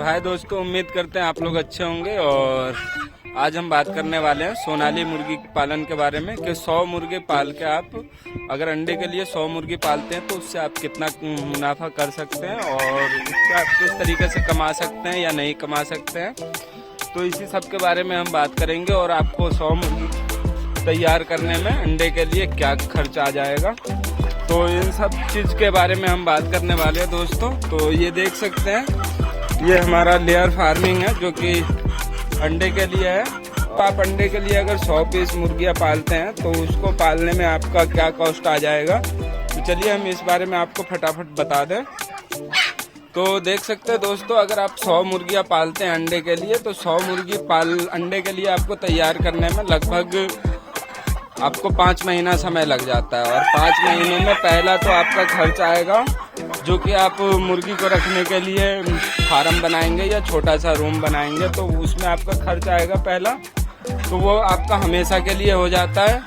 तो हाय दोस्तों, उम्मीद करते हैं आप लोग अच्छे होंगे। और आज हम बात करने वाले हैं सोनाली मुर्गी पालन के बारे में कि 100 मुर्गे पाल के आप अगर अंडे के लिए 100 मुर्गी पालते हैं तो उससे आप कितना मुनाफा कर सकते हैं और उससे आप किस तरीके से कमा सकते हैं या नहीं कमा सकते हैं। तो इसी सब के बारे में हम बात करेंगे और आपको 100 मुर्गी तैयार करने में अंडे के लिए क्या खर्च आ जाएगा, तो इन सब चीज़ के बारे में हम बात करने वाले हैं दोस्तों। तो ये देख सकते हैं, ये हमारा लेयर फार्मिंग है जो कि अंडे के लिए है। आप अंडे के लिए अगर 100 पीस मुर्गियाँ पालते हैं तो उसको पालने में आपका क्या कॉस्ट आ जाएगा, तो चलिए हम इस बारे में आपको फटाफट बता दें। तो देख सकते हैं दोस्तों, अगर आप 100 मुर्गियाँ पालते हैं अंडे के लिए तो 100 मुर्गी अंडे के लिए आपको तैयार करने में लगभग आपको 5 महीना समय लग जाता है। और 5 महीने में पहला तो आपका खर्च आएगा जो कि आप मुर्गी को रखने के लिए फार्म बनाएंगे या छोटा सा रूम बनाएंगे, तो उसमें आपका खर्च आएगा पहला, तो वो आपका हमेशा के लिए हो जाता है।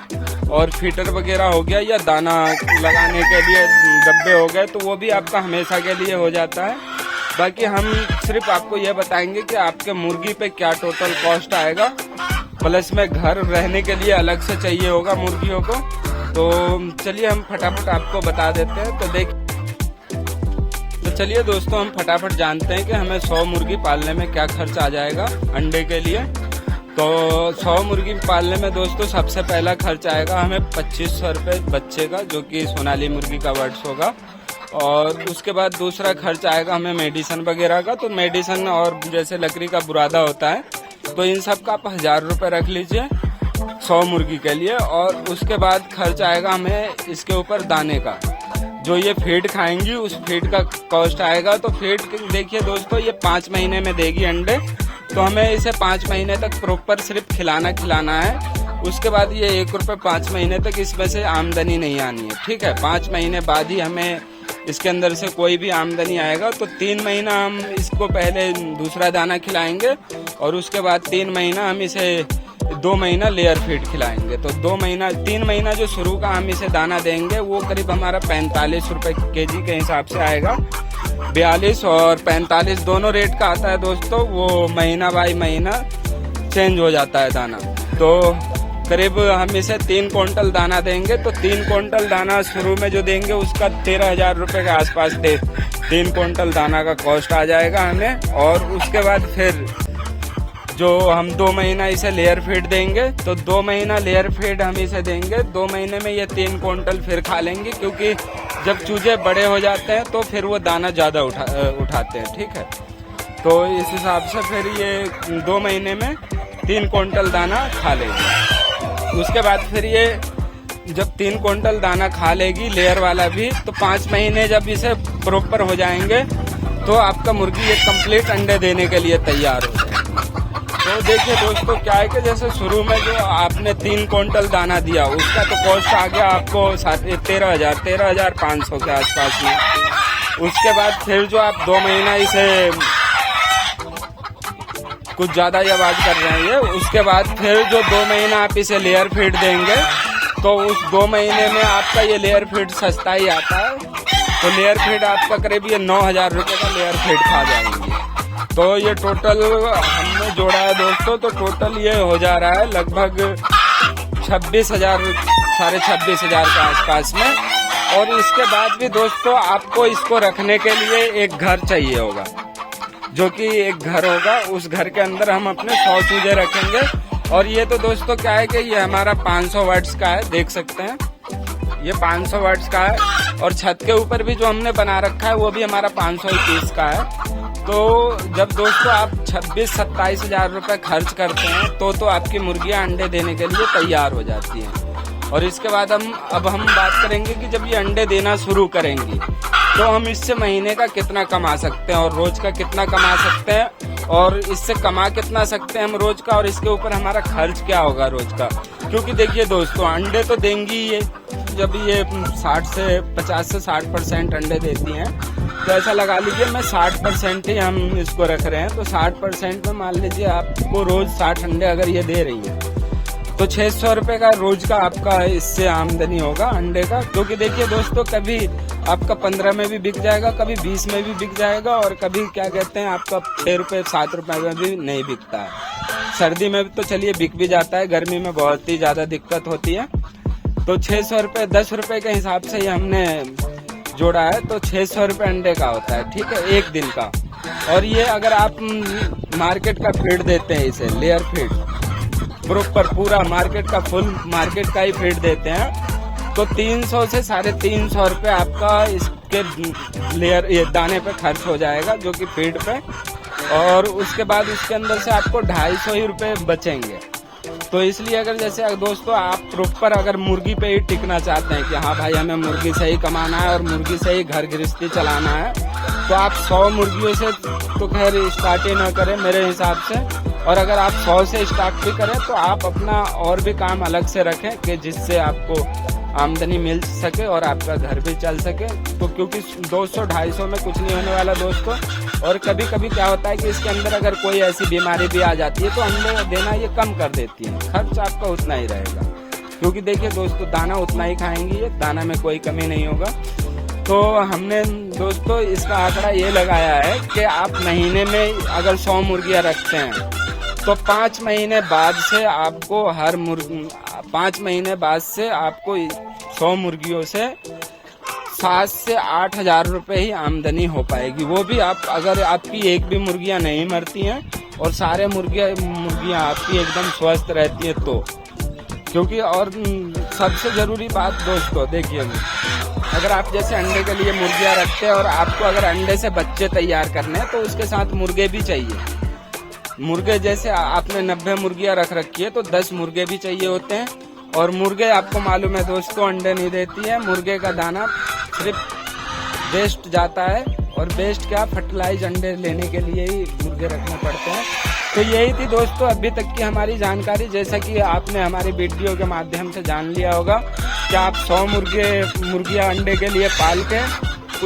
और फीटर वगैरह हो गया या दाना लगाने के लिए डब्बे हो गए तो वो भी आपका हमेशा के लिए हो जाता है। बाकी हम सिर्फ आपको ये बताएंगे कि आपके मुर्गी पे क्या टोटल कॉस्ट आएगा, प्लस में घर रहने के लिए अलग से चाहिए होगा मुर्गियों को। तो चलिए हम फटाफट आपको बता देते हैं। तो चलिए दोस्तों, हम फटाफट जानते हैं कि हमें 100 मुर्गी पालने में क्या खर्च आ जाएगा अंडे के लिए। तो 100 मुर्गी पालने में दोस्तों सबसे पहला खर्च आएगा हमें 2500 रुपये बच्चे का, जो कि सोनाली मुर्गी का वर्ड्स होगा। और उसके बाद दूसरा खर्च आएगा हमें मेडिसन वगैरह का। तो मेडिसन और जैसे लकड़ी का बुरादा होता है, तो इन सब का आप 1000 रुपये रख लीजिए 100 मुर्गी के लिए। और उसके बाद खर्च आएगा हमें इसके ऊपर दाने का, जो ये फीड खाएंगी उस फीड का कॉस्ट आएगा। तो फीड देखिए दोस्तों, ये 5 महीने में देगी अंडे, तो हमें इसे 5 महीने तक प्रॉपर सिर्फ खिलाना है। उसके बाद ये 1 रुपये 5 महीने तक इसमें से आमदनी नहीं आनी है, ठीक है। 5 महीने बाद ही हमें इसके अंदर से कोई भी आमदनी आएगा। तो 3 महीना हम इसको पहले दूसरा दाना खिलाएंगे और उसके बाद 3 महीना हम इसे 2 महीना लेयर फीड खिलाएंगे। तो 3 महीना जो शुरू का हम इसे दाना देंगे वो करीब हमारा 45 रुपये केजी के हिसाब से आएगा। 42 और 45 दोनों रेट का आता है दोस्तों, वो महीना बाई महीना चेंज हो जाता है दाना। तो करीब हम इसे 3 क्विंटल दाना देंगे। तो 3 क्विंटल दाना शुरू में जो देंगे उसका 13,000 रुपये के आसपास 3 क्विंटल दाना का कॉस्ट आ जाएगा हमें। और उसके बाद फिर जो हम 2 महीना इसे लेयर फीड देंगे, तो 2 महीना लेयर फीड हम इसे देंगे। 2 महीने में ये 3 क्विंटल फिर खा लेंगे, क्योंकि जब चूजे बड़े हो जाते हैं तो फिर वो दाना ज़्यादा उठाते हैं, ठीक है। तो इस हिसाब से फिर ये 2 महीने में 3 क्विंटल दाना खा लेगी। उसके बाद फिर ये जब 3 क्विंटल दाना खा लेगी लेयर वाला भी, तो 5 महीने जब इसे प्रॉपर हो जाएंगे तो आपका मुर्गी ये कंप्लीट अंडे देने के लिए तैयार हो जाएगी। तो देखिए दोस्तों, क्या है कि जैसे शुरू में जो आपने 3 क्विंटल दाना दिया उसका तो कॉस्ट आ गया आपको 13,500 के आसपास में। उसके बाद फिर जो आप 2 महीना इसे कुछ ज़्यादा ही आवाज़ कर रहे हैं ये, उसके बाद फिर जो 2 महीना आप इसे लेयर फीड देंगे, तो उस 2 महीने में आपका ये लेयर फीड सस्ता ही आता है। तो लेयर फीड आपका करीब ये 9,000 रुपये का लेयर फीड खा जाएंगे। तो ये टोटल हमने जोड़ा है दोस्तों, तो टोटल ये हो जा रहा है लगभग 26,000 साढ़े 26,000 के आसपास में। और इसके बाद भी दोस्तों आपको इसको रखने के लिए एक घर चाहिए होगा, जो कि एक घर होगा। उस घर के अंदर हम अपने 100 चूजे रखेंगे। और ये तो दोस्तों क्या है कि ये हमारा 500 वाट्स का है, देख सकते हैं ये 500 वाट्स का है। और छत के ऊपर भी जो हमने बना रखा है वो भी हमारा 530 का है। तो जब दोस्तों आप 26-27 हजार रुपये खर्च करते हैं तो आपकी मुर्गियां अंडे देने के लिए तैयार हो जाती हैं। और इसके बाद अब हम बात करेंगे कि जब ये अंडे देना शुरू करेंगी तो हम इससे महीने का कितना कमा सकते हैं और रोज का कितना कमा सकते हैं, और इससे कमा कितना सकते हैं हम रोज का, और इसके ऊपर हमारा खर्च क्या होगा रोज का। क्योंकि देखिए दोस्तों, अंडे तो देंगी ये, जब ये 50 से 60% अंडे देती हैं, तो ऐसा लगा लीजिए मैं 60% ही हम इसको रख रहे हैं। तो 60% में मान लीजिए आपको रोज 60 अंडे अगर ये दे रही हैं, तो 600 रुपए का रोज का आपका इससे आमदनी होगा अंडे का। क्योंकि देखिए दोस्तों, कभी आपका 15 में भी बिक जाएगा, कभी 20 में भी बिक जाएगा, और कभी क्या कहते हैं आपका 6 रुपए 7 रुपए में भी नहीं बिकता है। सर्दी में तो चलिए बिक भी जाता है, गर्मी में बहुत ही ज्यादा दिक्कत होती है। तो 600 रुपए 10 रुपए के हिसाब से ही हमने जोड़ा है, तो 600 रुपए अंडे का होता है, ठीक है, एक दिन का। और ये अगर आप मार्केट का फीड देते हैं, इसे लेयर फीड प्रॉपर पूरा मार्केट का फुल मार्केट का ही फीड देते हैं, तो 300 से 350 रुपए आपका इसके लेयर ये दाने पे खर्च हो जाएगा, जो कि फीड पे। और उसके बाद उसके अंदर से आपको 250 ही रुपए बचेंगे। तो इसलिए अगर जैसे दोस्तों आप प्रॉपर अगर मुर्गी पे ही टिकना चाहते हैं कि हाँ भाई हमें मुर्गी से ही कमाना है और मुर्गी से ही घर गृहस्थी चलाना है, तो आप 100 मुर्गियों से तो खैर स्टार्ट ही ना करें मेरे हिसाब से। और अगर आप 100 से स्टार्ट भी करें तो आप अपना और भी काम अलग से रखें कि जिससे आपको आमदनी मिल सके और आपका घर भी चल सके। तो क्योंकि 200-250 में कुछ नहीं होने वाला दोस्तों। और कभी कभी क्या होता है कि इसके अंदर अगर कोई ऐसी बीमारी भी आ जाती है तो अंडे देना ये कम कर देती है, खर्च आपका उतना ही रहेगा। क्योंकि देखिए दोस्तों, दाना उतना ही खाएंगी ये, दाना में कोई कमी नहीं होगा। तो हमने दोस्तों इसका आंकड़ा ये लगाया है कि आप महीने में अगर 100 मुर्गियां रखते हैं तो 5 महीने बाद से आपको 5 महीने बाद से आपको 100 मुर्गियों से 7 से 8 हजार रुपए ही आमदनी हो पाएगी। वो भी आप अगर आपकी एक भी मुर्गियां नहीं मरती हैं और सारे मुर्गियां आपकी एकदम स्वस्थ रहती है तो। क्योंकि और सबसे जरूरी बात दोस्तों देखिए, अगर आप जैसे अंडे के लिए मुर्गियां रखते हैं और आपको अगर अंडे से बच्चे तैयार करने हैं तो उसके साथ मुर्गे भी चाहिए। मुर्गे जैसे आपने 90 मुर्गियां रख रखी है तो 10 मुर्गे भी चाहिए होते हैं। और मुर्गे आपको मालूम है दोस्तों अंडे नहीं देती है, मुर्गे का दाना सिर्फ वेस्ट जाता है। और वेस्ट क्या, फर्टिलाइज अंडे लेने के लिए ही मुर्गे रखने पड़ते हैं। तो यही थी दोस्तों अभी तक की हमारी जानकारी। जैसा कि आपने हमारी वीडियो के माध्यम से जान लिया होगा कि आप 100 मुर्गियां अंडे के लिए पाल के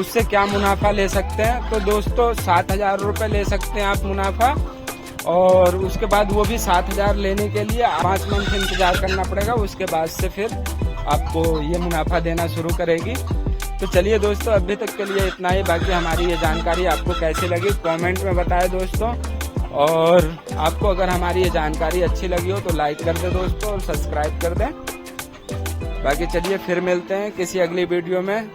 उससे क्या मुनाफा ले सकते हैं। तो दोस्तों 7,000 रुपए ले सकते हैं आप मुनाफा। और उसके बाद वो भी 7,000 लेने के लिए 5 मंथ इंतजार करना पड़ेगा, उसके बाद से फिर आपको ये मुनाफा देना शुरू करेगी। तो चलिए दोस्तों अभी तक के लिए इतना ही। बाकी हमारी ये जानकारी आपको कैसी लगी कमेंट में बताएं दोस्तों। और आपको अगर हमारी ये जानकारी अच्छी लगी हो तो लाइक कर दे दोस्तों और सब्सक्राइब कर दें। बाकी चलिए फिर मिलते हैं किसी अगली वीडियो में।